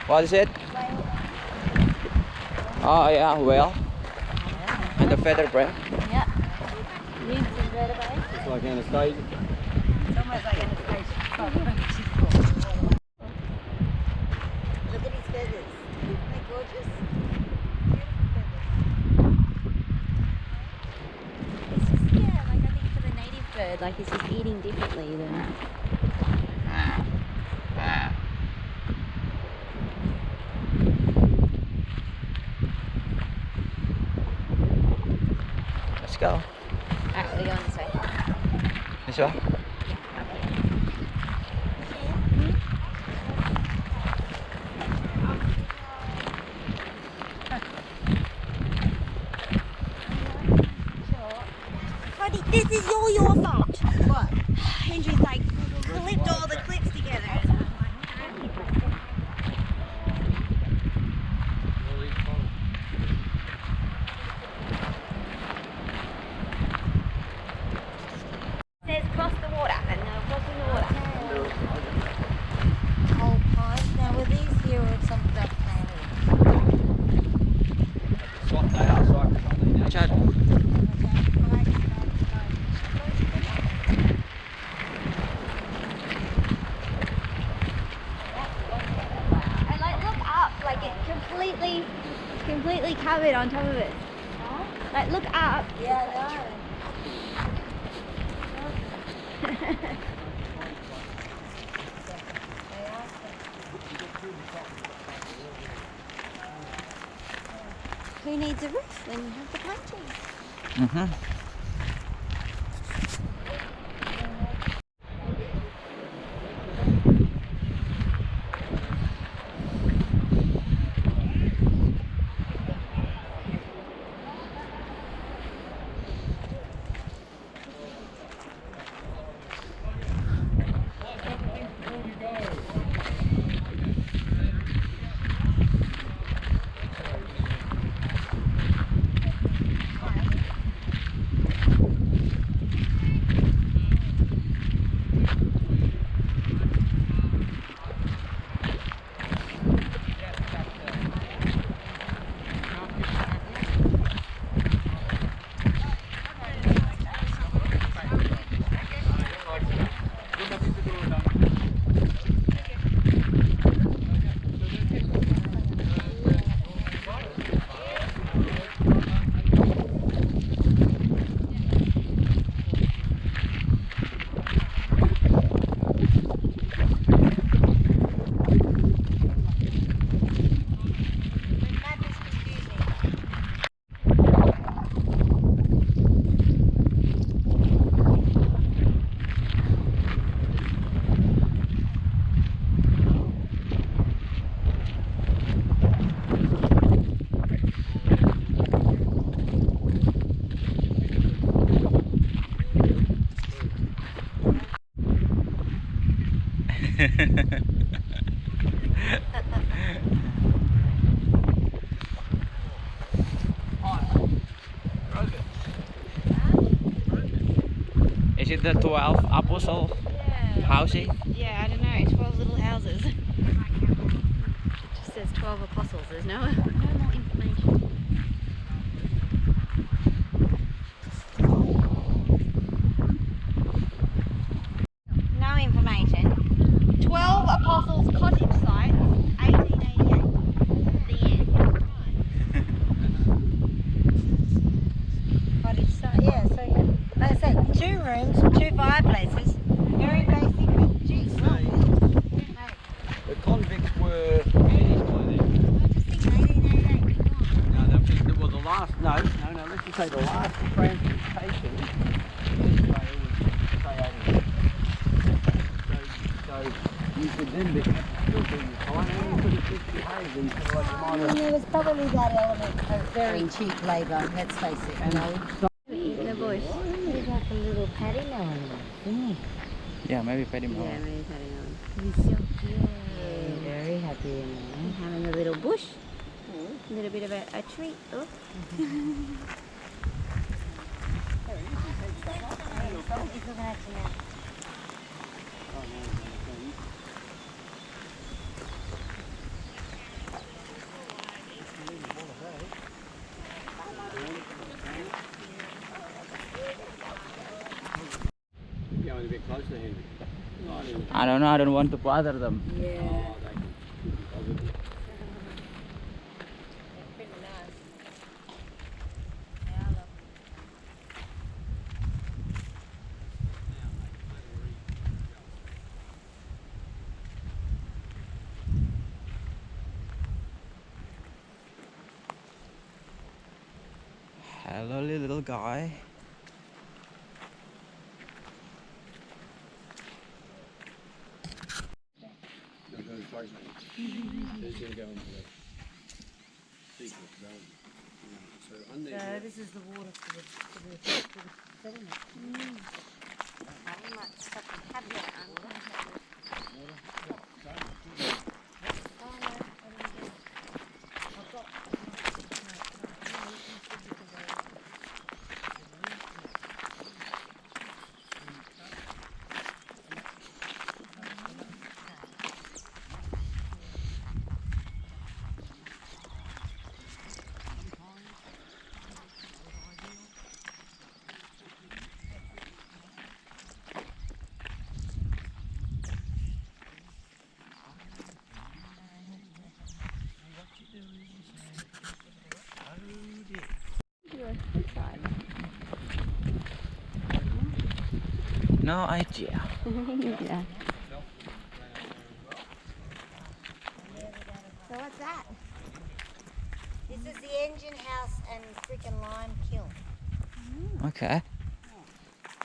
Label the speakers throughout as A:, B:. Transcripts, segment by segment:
A: What is it? Oh yeah, whale. And the feather bread.
B: Yeah. Nymphs and vertebrae.
C: It's like Anastasia.
B: It's almost like Anastasia. Look at his feathers. Isn't they gorgeous? It's just, yeah, like I think for the native bird, like it's just eating differently than...
A: Let's go.
B: Alright, we're going this way.
A: This way?
B: Buddy, this is all your fault. What? Hendry's like clipped all the clips together. It says cross the water, and now crossing the water. Whole pond. Now were these here or some stuff
C: They are cypress, aren't they?
A: Watch out.
B: And like look up, like it's completely covered on top of it. Like look up. Yeah, I know. Who needs a roof when you have the pine trees?
A: Mm-hmm. Is it the 12 apostle housing?
B: Yeah, I don't know. 12 little houses. It just says 12 apostles. There's no more information. No information. 12 apostles cottage site, 1888. The end. Cottage site, yeah. So, like I said, 2 rooms, 2 fireplaces. Very basic, but geez,
C: The convicts were finished by then.
B: I just think 1888.
C: No, they think, well, the last, no, let's just say the last transportation in Australia was, say, 18. So you could then be still doing your time, and you could have just behaved, and sort of like you might have...
B: There was probably that element of very cheap labour, let's face it, you know. In the bush. There's like a little paddy melon, isn't
A: Yeah, maybe Paddy
B: he?
A: Melon.
B: Yeah, maybe paddy melon. He's so cute. Yeah, very happy in there. Having a little bush. A little bit of a treat. Oh. He's looking at you now.
C: going a bit closer, Henry.
A: I don't know, I don't want to bother them.
C: Oh, they could be bothered.
B: Pretty nice. Yeah, look.
A: Hello, little guy.
C: They're going close, mate. They're going to go into the secret zone. So under here,
D: this is the water for the settlement.
B: I might stop and have that under.
A: No idea.
B: Yeah. So what's that?
D: This is the engine house and brick and lime kiln.
A: Okay.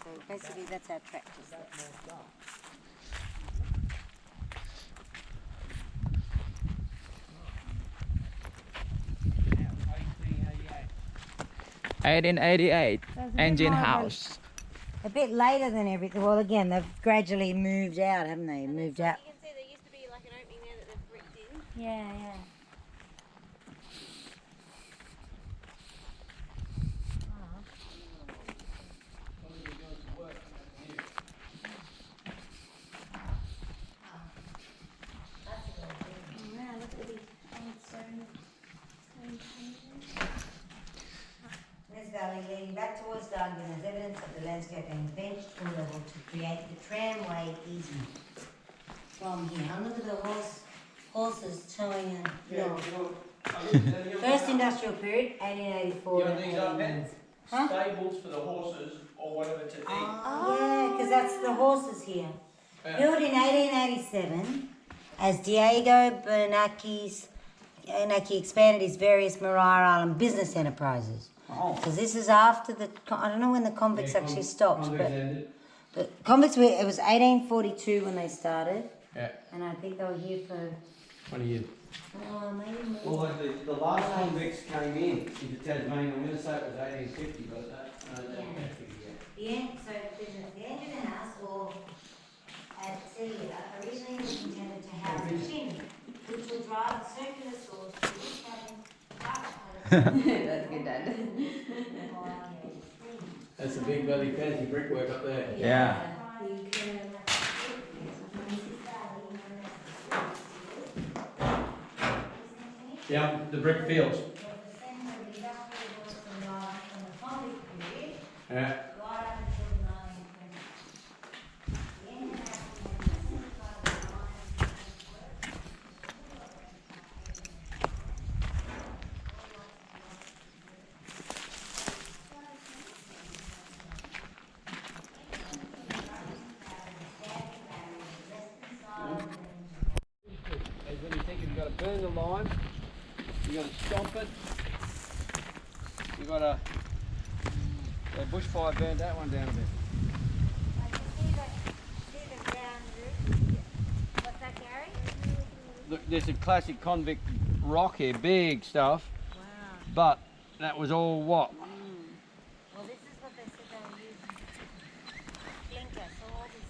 D: So basically that's our tractors.
A: 1888
D: There's a bit
A: engine
D: more of a-
A: house.
D: A bit later than everything. Well, again, they've gradually moved out, haven't they? Moved out.
B: You can see there used to be like an opening there that they've bricked in.
D: Yeah, yeah. This valley leading back towards Darwin as evidence of the landscape being benched or level to create the tramway easement. From here, and look at the horses towing a log. First industrial period, 1884 to
C: Yeah, these are
D: 1890.
C: stables for the horses or whatever to eat.
D: Yeah, because that's the horses here. Built in 1887 as Diego Bernanke expanded his various Maria Island business enterprises.
C: Oh.
D: Because this is after the, I don't know when the convicts actually stopped, but the convicts were, it was 1842 when they started,
C: Yeah,
D: and I think they were here for,
C: 20 years.
D: maybe more.
C: Well, like the last convicts came into Tasmania, I'm going to say it was 1850, but
D: The engine house, or at Celia, originally was intended to house a chimney, which will drive a circular source to each cabin.
B: That's good, Dad.
C: That's a big bloody fancy brickwork up there.
A: Yeah.
C: Yeah, the brick fields. Yeah. When you think you've got to burn the lime, you've got to stomp it, you've got to, the bushfire burned that one down a bit.
B: What's that, Gary?
C: Look, there's a classic convict rock here, big stuff,
B: Wow.
C: but that was all what?
B: Well, this is what they said they were using. Clinker, so all this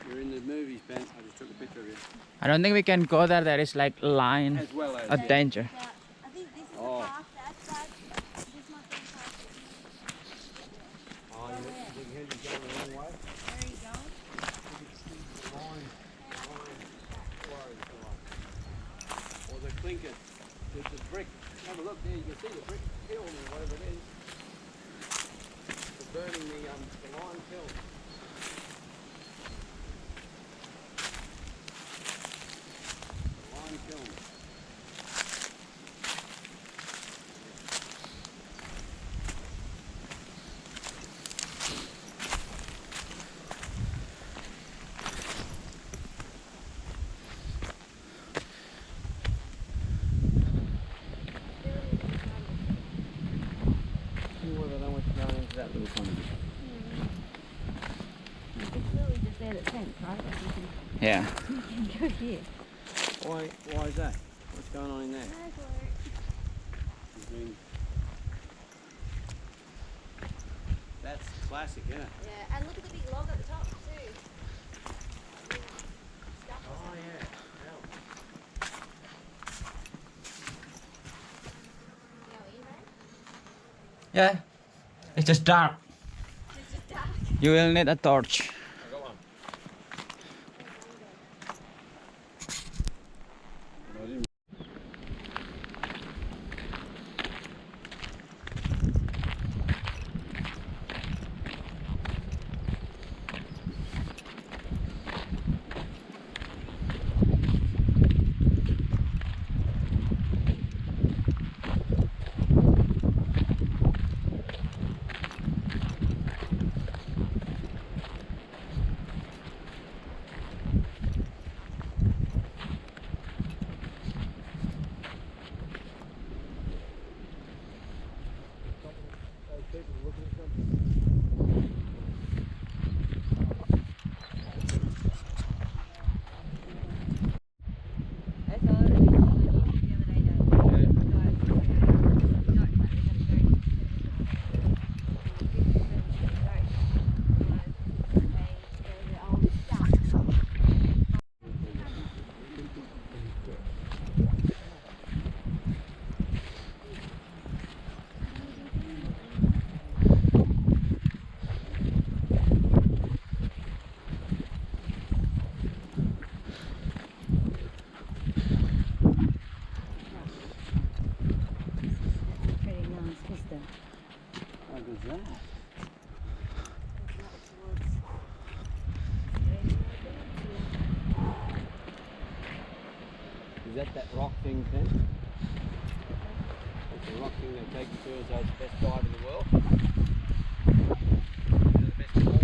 C: You're in the movies, Ben. I just took a picture of you.
A: I don't think we can go there. There is like line
C: As well as.
A: of danger.
B: Yeah, I think this is
C: Oh.
B: the path that this might be the path.
C: Oh, you think Henry's going the wrong way?
B: Where are you going?
C: Or the clinker, the brick. Have a look there, you can see the brick kiln or whatever it is. The burning the lime kiln. The lime kiln. That little conduit.
B: It's really just there at 10, right? Like
A: Yeah.
B: you can go here.
C: Why is that? What's going on in there? That's classic, isn't it?
B: Yeah, and look at the big log at the top too.
C: Oh yeah.
A: Yeah. It's just dark.
B: It's just dark.
A: You will need a torch.
C: I got one. Is that rock thing then? That's the rock thing they take you to as the best dive in the world? The best fall?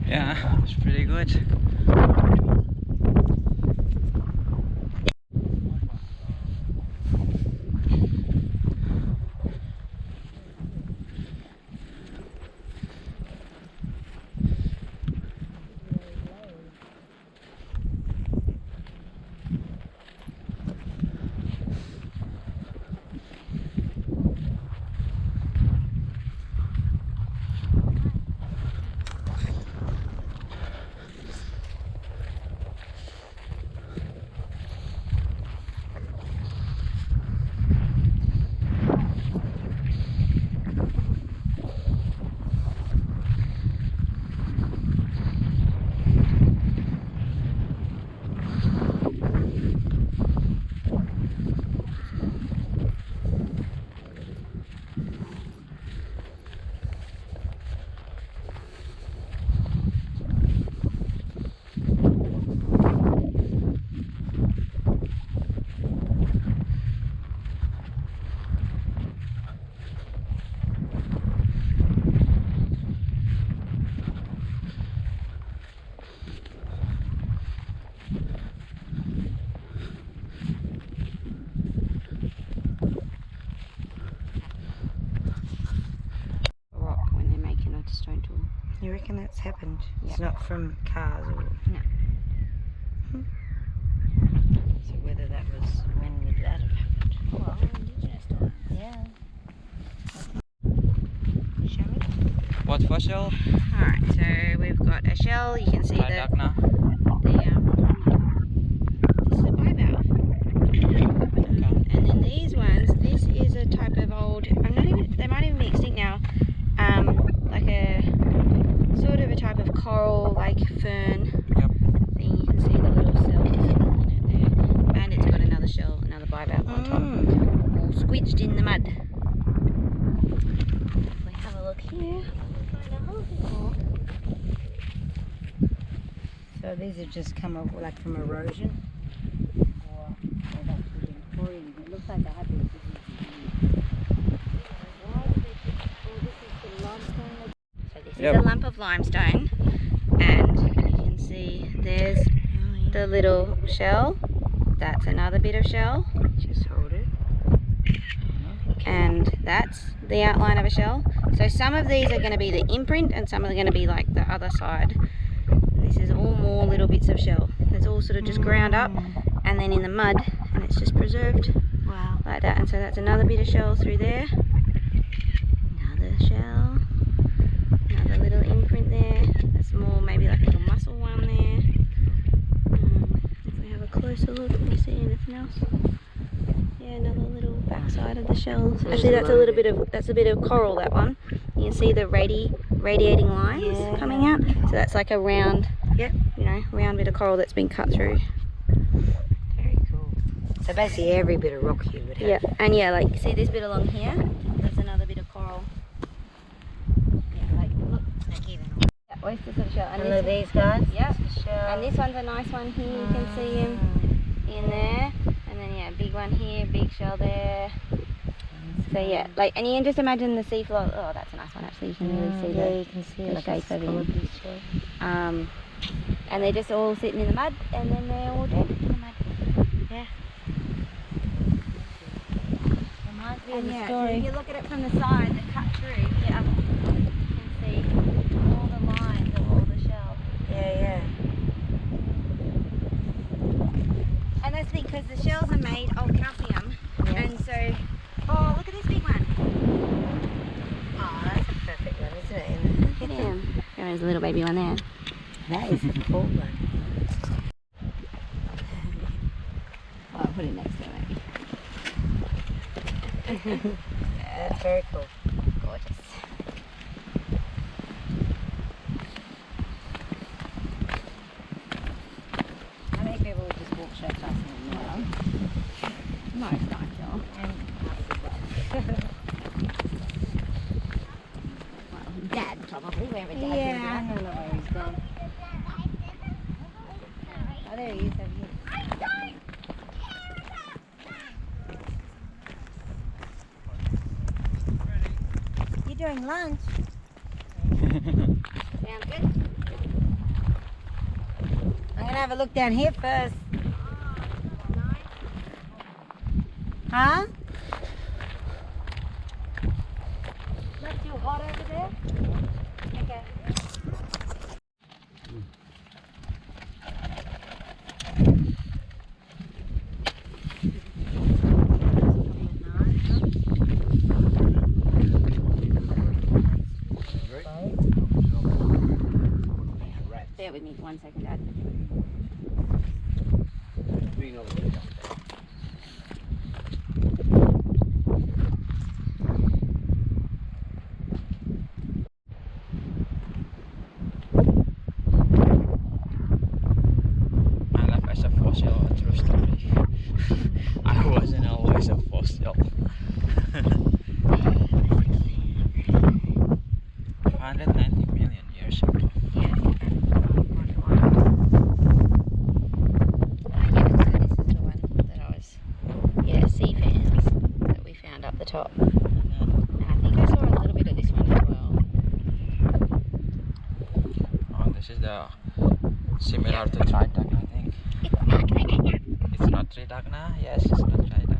A: Yeah, it's pretty good.
B: Stone tool.
D: You reckon that's happened?
B: Yeah.
D: It's not from cars or...
B: No.
D: So whether that was... When would that have happened?
B: Well, indigenous times.
D: Yeah. Show me.
A: What fossil?
B: Alright, so we've got a shell. You can see
A: Tridacna.
B: this is a bivalve. survive out on top. All squidged in the mud. If we have a look here, we'll find a whole bit more.
D: So these have just come up like from erosion? Or they've actually been pouring? It looks like they have been.
B: So this is a lump of limestone, and you can see there's the little shell. That's another bit of shell.
D: Just hold it.
B: And that's the outline of a shell. So some of these are going to be the imprint and some are going to be like the other side. And this is all more little bits of shell. It's all sort of just ground up and then in the mud, and it's just preserved.
D: Wow.
B: Like that. And so that's another bit of shell through there. Another shell. Another little imprint there. That's more maybe like a little mussel one there. If we have a closer look, can we see anything else? Yeah, another little backside of the shell.
D: So
B: actually, that's a little bit of a bit of coral. That one. You can see the radiating lines coming out. So that's like a round, round bit of coral that's been cut through.
D: Very cool. So basically, every bit of rock here would have.
B: Yeah, and like see this bit along here. There's another bit of coral. Yeah, like look,
D: Like even.
B: oyster sort of shell.
D: And look, these guys.
B: Yep.
D: Shell.
B: And this one's a nice one here. You can see him in there. And then big one here, big shell there. So and you can just imagine the seafloor. Oh, that's a nice one actually. You can really see
D: you can see
B: the
D: like
B: shape of
D: it.
B: And they're just all sitting in the mud, and then they're all dead in the mud. Yeah.
D: Reminds me
B: And
D: of the
B: so
D: story.
B: if you look at it from the side, that cut through. Yeah. You can see all the lines of all the shells.
D: Yeah.
B: And that's because the shells are made of calcium, and so, oh, look at this big one.
D: Oh, that's a perfect one, isn't it?
B: Look at him. There's a little baby one there.
D: That is a cool one.
B: I'll put it next to it, maybe.
D: Yeah, that's very cool.
B: Gorgeous.
D: How many people would just walk straight past me now?
B: Most aren't y'all. Well, Dad probably, wherever Dad is.
D: I don't know where he's gone.
B: Oh, there he is over here.
D: You're doing lunch.
B: Sounds good?
D: I'm going to have a look down here first. Huh?
B: Not too hot over there? Okay. Bear with me 1 second, Dad.
A: My life as a fossil, a true story. I wasn't always a fossil. 590 million years ago.
B: Yeah. So this is the one that I was, sea fans that we found up the top. And I think I saw a little bit of this one as well.
A: Oh, this is the similar to Tridacna, I think. It's not Tridacna? Yes, it's not Tridacna.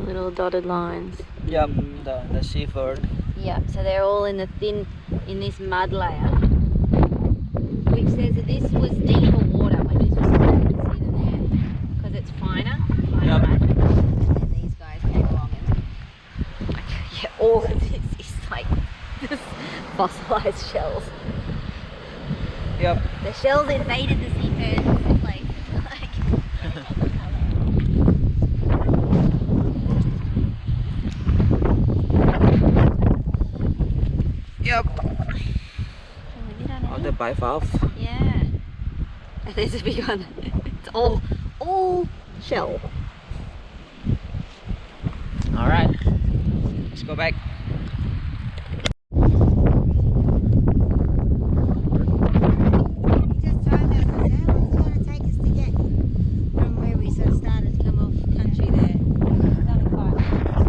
B: little dotted lines.
A: Yep, the seaford.
B: Yeah, so they're all in the in this mud layer, which says that this was deeper water when this was started. You can see them there because it's finer
A: Yep.
B: mud. And then these guys came along and like, yeah, all of this is like just fossilized shells.
A: Yep.
B: The shells invaded the seabed. Like.
A: Yep. Oh, the bivalve.
B: Yeah. There's a big one. It's all shell.
A: All right. Let's go back.
D: Just time out. How long is it going to take us to get from where we sort of started to come off country there? It's only 5 minutes.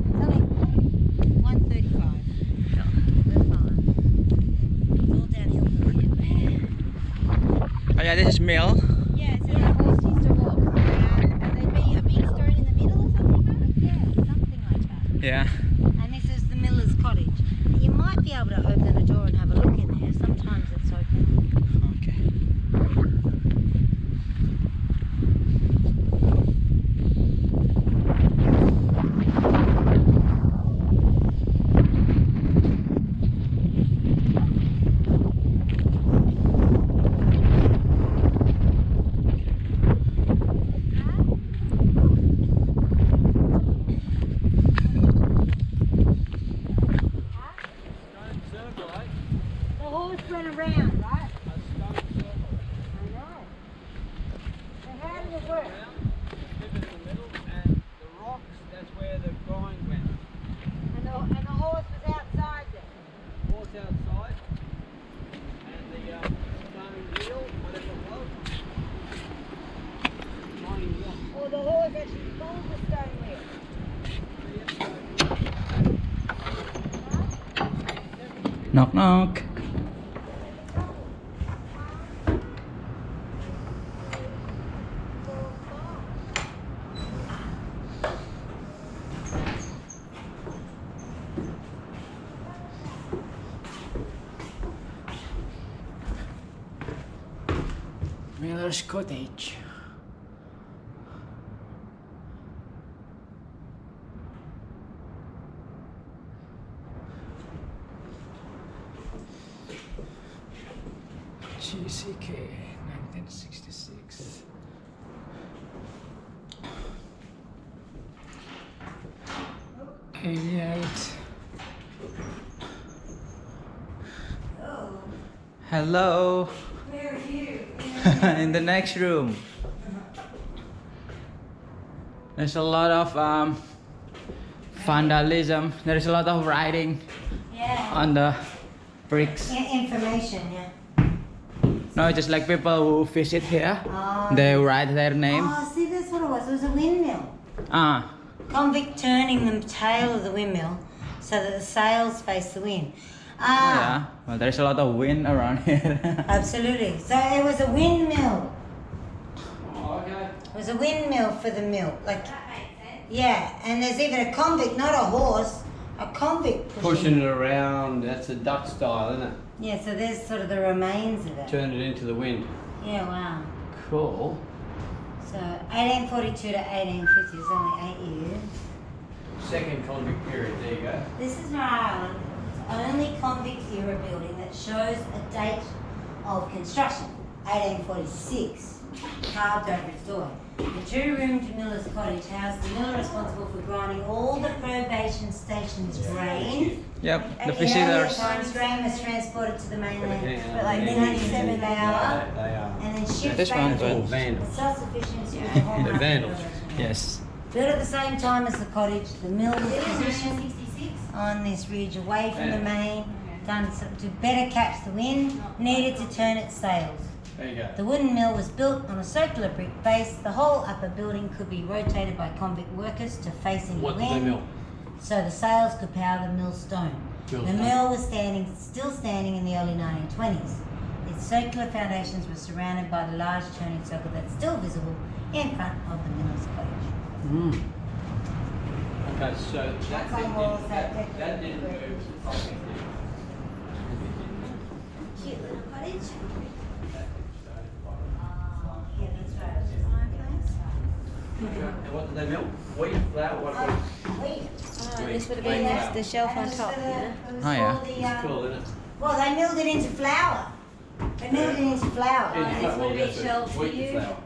D: It's only 1:35. We're fine. It's all downhill from here.
A: Oh yeah, this is Mill.
B: Yeah, so the horse used to walk around and there'd be a big stone in the middle or something, right?
D: Yeah, something like that.
A: Yeah.
D: And this is the miller's cottage. You might be able to open the door and have a look in there. Sometimes it's open.
A: Okay.
C: Circle, eh?
D: The horse went around, right?
C: A stone circle.
D: I know. So how did it work?
C: Pivot in the middle, and the rocks, that's where the grind went.
D: And the horse was outside there.
C: Horse outside, and the stone wheel, whatever it was, mining rock.
D: Or the horse actually pulled the stone wheel.
A: Knock knock. Miller's cottage. GCK 1966. Hello.
D: Where are you?
A: In the next room. There's a lot of vandalism. There's a lot of writing
D: Yeah.
A: on the bricks.
D: Information, yeah.
A: No, just like people who visit here,
D: Oh.
A: they write their name.
D: Oh, see, that's what it was. It was a windmill.
A: Ah,
D: Convict turning the tail of the windmill so that the sails face the wind.
A: yeah. Well, there's a lot of wind around here.
D: Absolutely. So it was a windmill.
C: Oh, okay.
D: It was a windmill for the mill. Like, yeah, and there's even a convict, not a horse, a convict
C: Pushing it around, that's a Dutch style, isn't it?
D: Yeah, so there's sort of the remains of it.
C: Turn it into the wind.
D: Yeah, wow.
A: Cool.
D: So 1842 to 1850 is only 8 years.
C: Second convict period, there you go.
D: This is Rhode Island. It's the only convict era building that shows a date of construction, 1846, carved over its door. The two-roomed miller's cottage housed the miller responsible for grinding all the probation station's grain.
A: Yep, the
D: In earlier
A: visitors.
D: times, grain was transported to the mainland for like 97 an hour,
C: They are.
D: and then shipped
A: This
D: back
A: one's
D: to
A: all
C: vandals.
D: self-sufficiency was the hallmark
C: They're
D: of the
C: vandals.
D: village.
A: Yes.
D: Built at the same time as the cottage, the mill was positioned on this ridge away from the main, done to better catch the wind, needed to turn its sails.
C: There you go.
D: The wooden mill was built on a circular brick base. The whole upper building could be rotated by convict workers to face any
C: What's the
D: wind,
C: mill?
D: so the sails could power the mill stone.
C: Mill
D: The
C: stone.
D: mill was still standing in the early 1920s. Its circular foundations were surrounded by the large turning circle that's still visible in front of the miller's cottage.
C: Okay, so that didn't move.
D: Cute little cottage. Yeah, that's right. It's a fireplace.
C: And what do they milk? Wheat, flour, what?
D: Wait.
B: Oh, this would have been the shelf on top, yeah.
A: Oh, yeah.
C: It's cool, isn't it?
D: Well, they milled it into flour. They milled it into flour.
C: Yeah,
B: this would be
C: that's
B: shelves for
C: wheat and
B: you.
C: flour.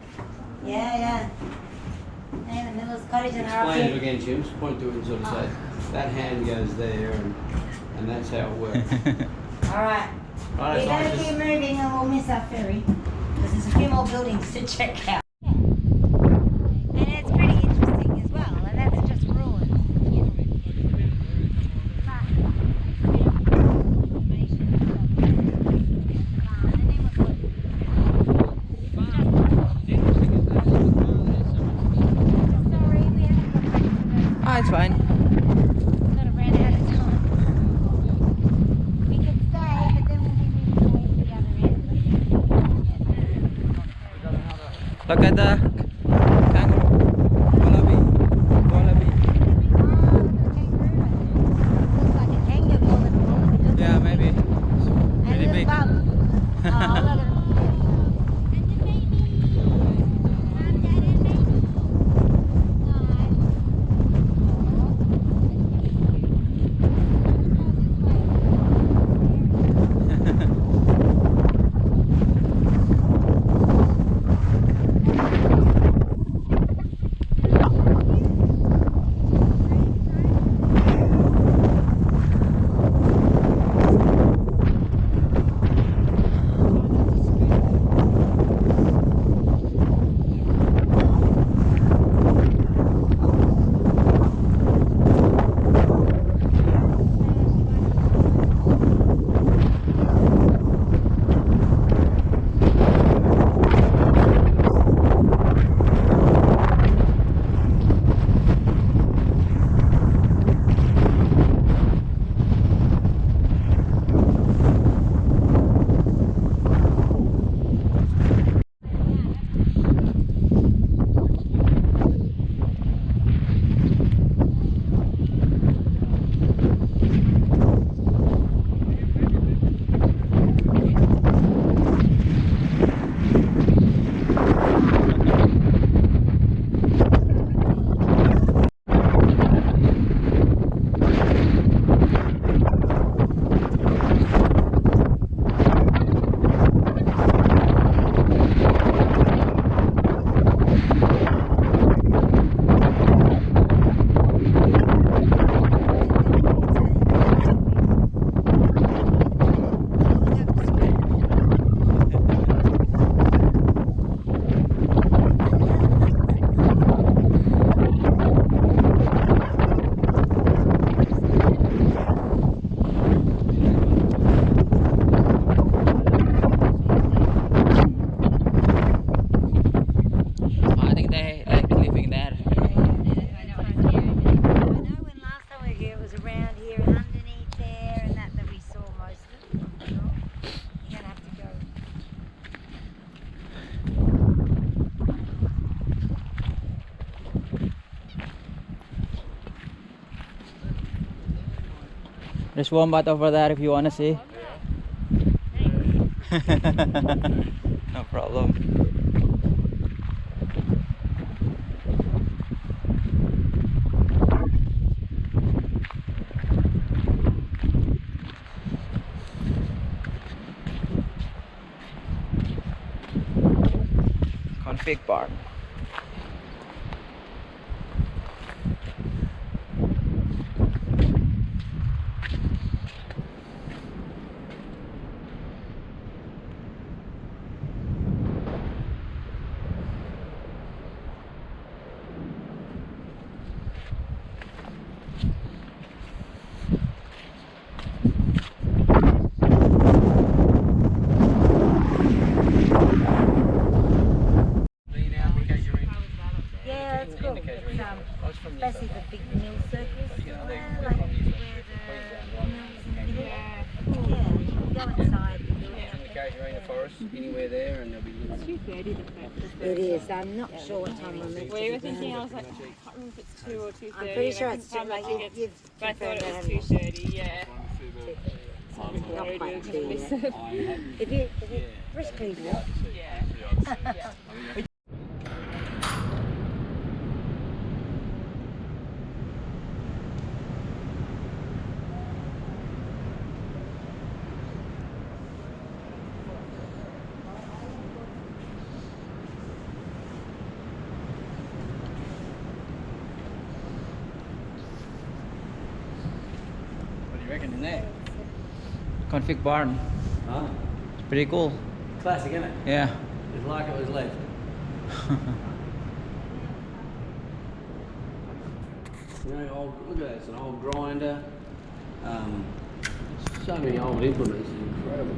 D: Yeah. And the miller's cottage and they're up
C: Explain it
D: here.
C: again, Jim. Just point to it and sort of say, that hand goes there and that's how it works.
D: All right.
C: Right,
D: We
C: so I
D: better
C: just-
D: keep moving or we'll miss our ferry. Because there's a few more buildings to check out. And it's pretty interesting as well. And that's just ruins.
A: Oh, it's fine.
D: Sort of ran out of time. We could stay, but then we'll be moving away to the other end.
A: Look at the kangaroo. Wallaby. Wallaby.
D: Looks like a kangaroo more than a wallaby, doesn't it?
A: Yeah, maybe.
D: And
A: Pretty
D: a little
A: big.
D: bug. Oh, look at him.
A: I think they like living there.
D: I know when last time we were here, it was around here and underneath there and that we saw most of them. You're going to have to go.
A: There's wombat over there if you want to see. No problem. Config bar.
D: Yeah, that's cool. Especially the big mill circles. Like where the mills in the middle. Yeah, go inside.
C: Forest, anywhere there, and there'll be little.
B: 2:30 the practice.
D: It is. I'm not sure what time I'm meant to
B: We were
D: be
B: thinking, I
D: down.
B: was like, I can't remember if it's 2 or 2:30.
D: I'm pretty sure
B: I
D: it's
B: couldn't
D: like
B: find much
D: you've
B: but I thought it was
D: confirmed that.
B: 2:30, yeah.
D: Not quite clear
B: Really
D: yet.
B: said.
D: If you briskly walk.
B: Yeah.
C: What do you reckon in there?
A: Config barn.
C: Huh?
A: It's pretty cool.
C: Classic, isn't it?
A: Yeah.
C: It's like it was left. You know, look at that, it's an old grinder. So many old implements, it's incredible.